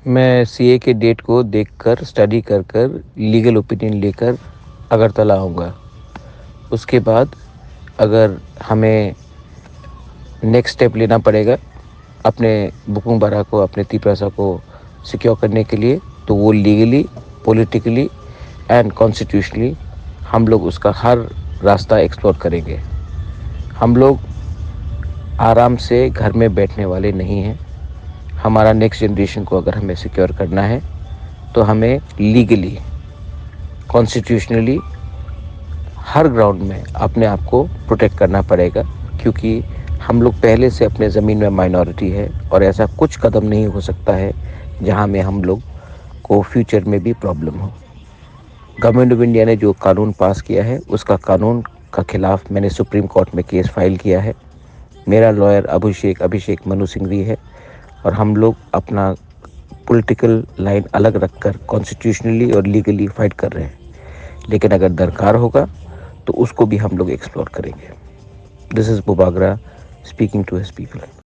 मैं सीए के डेट को देखकर स्टडी कर लीगल ओपिनियन लेकर अगरतला आऊँगा। उसके बाद अगर हमें नेक्स्ट स्टेप लेना पड़ेगा अपने बुकुंग बारा को, अपने तीपरासा को सिक्योर करने के लिए, तो वो लीगली, पॉलिटिकली एंड कॉन्स्टिट्यूशनली हम लोग उसका हर रास्ता एक्सप्लोर करेंगे। हम लोग आराम से घर में बैठने वाले नहीं हैं। हमारा नेक्स्ट जनरेशन को अगर हमें सिक्योर करना है तो हमें लीगली, कॉन्स्टिट्यूशनली हर ग्राउंड में अपने आप को प्रोटेक्ट करना पड़ेगा, क्योंकि हम लोग पहले से अपने ज़मीन में माइनॉरिटी है और ऐसा कुछ कदम नहीं हो सकता है जहां में हम लोग को फ्यूचर में भी प्रॉब्लम हो। गवर्नमेंट ऑफ इंडिया ने जो कानून पास किया है उसका कानून का खिलाफ मैंने सुप्रीम कोर्ट में केस फाइल किया है। मेरा लॉयर अभिषेक मनु सिंघवी है और हम लोग अपना पॉलिटिकल लाइन अलग रखकर कॉन्स्टिट्यूशनली और लीगली फाइट कर रहे हैं, लेकिन अगर दरकार होगा तो उसको भी हम लोग एक्सप्लोर करेंगे। This is Bubagra speaking to his people.